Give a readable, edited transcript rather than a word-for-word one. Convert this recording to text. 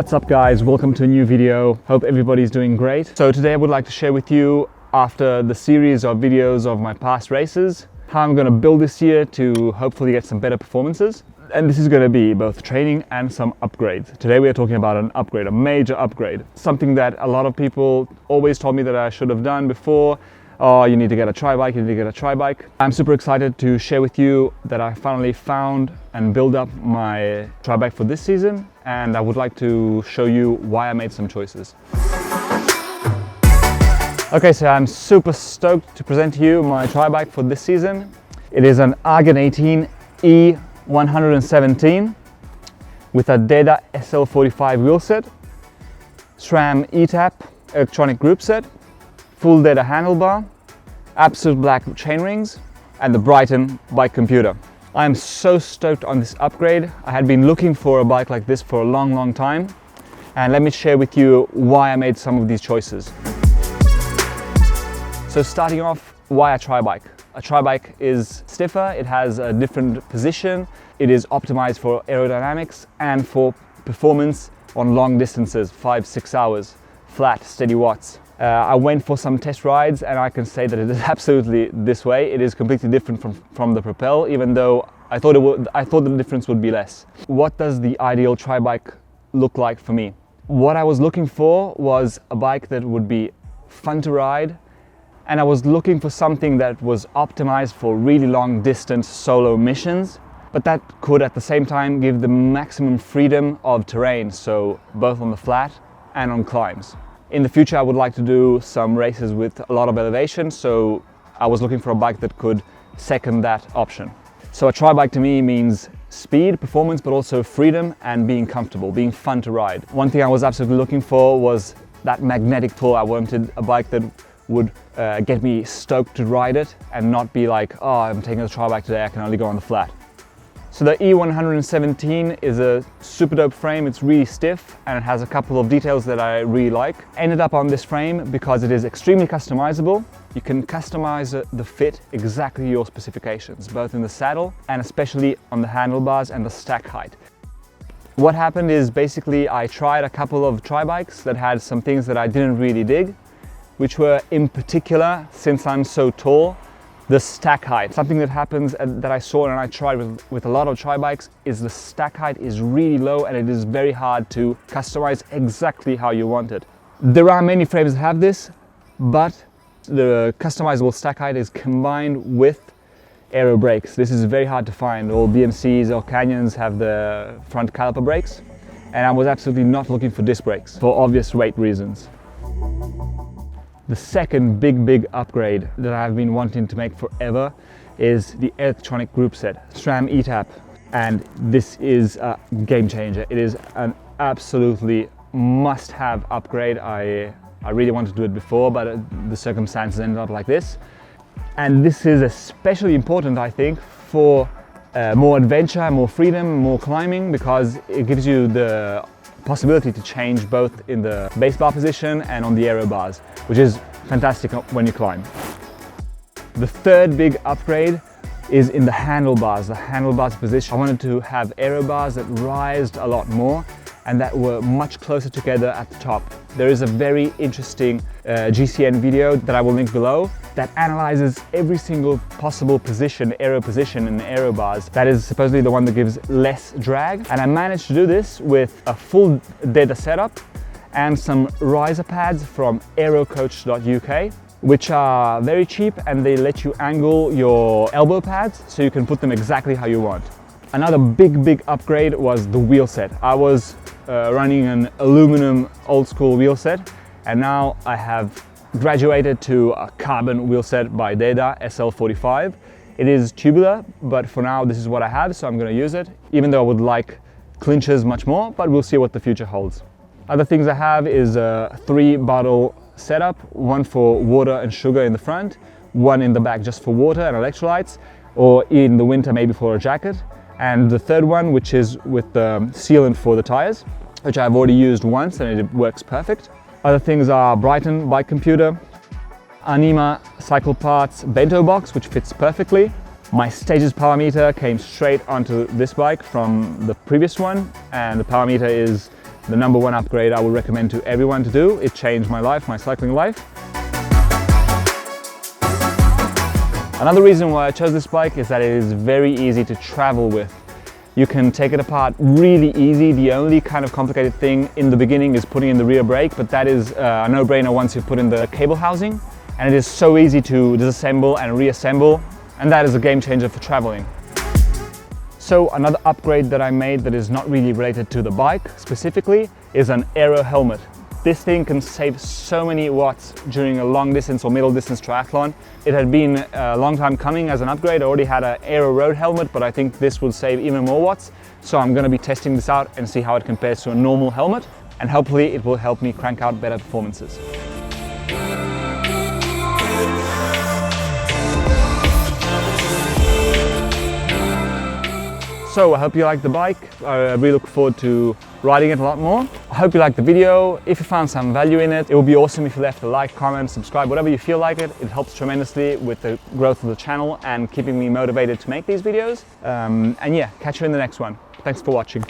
What's up guys, welcome to a new video. Hope everybody's doing great. So today I would like to share with you, after the series of videos of my past races, how I'm going to build this year to hopefully get some better performances. And this is going to be both training and some upgrades. Today we are talking about an upgrade, a major upgrade. Something that a lot of people always told me that I should have done before. Oh, you need to get a tri-bike, you need to get a tri-bike. I'm super excited to share with you that I finally found and built up my tri-bike for this season, and I would like to show you why I made some choices. Okay, so I'm super stoked to present to you my tri-bike for this season. It is an Argon18 E117 with a Deda SL45 wheelset, Sram Etap Electronic group set, full Deda handlebar, absolute black chainrings, and the Bryton bike computer. I am so stoked on this upgrade. I had been looking for a bike like this for a long time, and let me share with you why I made some of these choices. So starting off, why a tri-bike? A tri-bike is stiffer, it has a different position, it is optimized for aerodynamics and for performance on long distances, 5-6 hours, flat, steady watts. I went for some test rides and I can say that it is absolutely this way. It is completely different from the Propel, even though I thought the difference would be less. What does the ideal tri-bike look like for me? What I was looking for was a bike that would be fun to ride, and I was looking for something that was optimized for really long distance solo missions, but that could at the same time give the maximum freedom of terrain, so both on the flat and on climbs. In the future I would like to do some races with a lot of elevation, so I was looking for a bike that could second that option. So a tri-bike to me means speed, performance, but also freedom and being comfortable, being fun to ride. One thing I was absolutely looking for was that magnetic pull. I wanted a bike that would get me stoked to ride it and not be like, oh, I'm taking a tri-bike today, I can only go on the flat. So the E117 is a super dope frame. It's really stiff and it has a couple of details that I really like. Ended up on this frame because it is extremely customizable. You can customize the fit exactly your specifications, both in the saddle and especially on the handlebars and the stack height. What happened is basically I tried a couple of tri-bikes that had some things that I didn't really dig, which were in particular, since I'm so tall, the stack height. Something that happens that I saw and I tried with a lot of tri-bikes is the stack height is really low and it is very hard to customize exactly how you want it. There are many frames that have this, but the customizable stack height is combined with Aero brakes. This is very hard to find. All BMCs or Canyons have the front caliper brakes, and I was absolutely not looking for disc brakes for obvious weight reasons. The second big upgrade that I've been wanting to make forever is the electronic group set, Sram Etap, and this is a game changer. It is an absolutely must-have upgrade. I really wanted to do it before, but the circumstances ended up like this. And this is especially important, I think, for more adventure, more freedom, more climbing, because it gives you the possibility to change both in the base bar position and on the aero bars, which is fantastic when you climb. The third big upgrade is in the handlebars position. I wanted to have aero bars that rised a lot more and that were much closer together at the top. There is a very interesting GCN video that I will link below that analyzes every single possible position, aero position in aero bars. That is supposedly the one that gives less drag. And I managed to do this with a full Deda setup and some riser pads from aerocoach.uk, which are very cheap and they let you angle your elbow pads so you can put them exactly how you want. Another big upgrade was the wheel set. I was running an aluminum old school wheel set, and now I have graduated to a carbon wheel set by Deda SL45. It is tubular, but for now this is what I have, so I'm going to use it, even though I would like clinches much more, but we'll see what the future holds. Other things I have is a 3-bottle setup, one for water and sugar in the front, one in the back just for water and electrolytes, or in the winter maybe for a jacket, and the third one, which is with the sealant for the tires, which I've already used once and it works perfect. Other things are Bryton bike computer, Anima cycle parts Bento box, which fits perfectly. My Stages power meter came straight onto this bike from the previous one, and the power meter is the #1 upgrade I would recommend to everyone to do. It changed my life, my cycling life. Another reason why I chose this bike is that it is very easy to travel with. You can take it apart really easy. The only kind of complicated thing in the beginning is putting in the rear brake, but that is a no-brainer once you put in the cable housing. And it is so easy to disassemble and reassemble, and that is a game changer for traveling. So another upgrade that I made that is not really related to the bike specifically is an Aero helmet. This thing can save so many watts during a long distance or middle distance triathlon. It had been a long time coming as an upgrade. I already had an Aero road helmet, but I think this will save even more watts. So I'm going to be testing this out and see how it compares to a normal helmet, and hopefully it will help me crank out better performances. So I hope you liked the bike. I really look forward to riding it a lot more. I hope you liked the video. If you found some value in it, it would be awesome if you left a like, comment, subscribe, whatever you feel like it. It helps tremendously with the growth of the channel and keeping me motivated to make these videos. And yeah, catch you in the next one. Thanks for watching.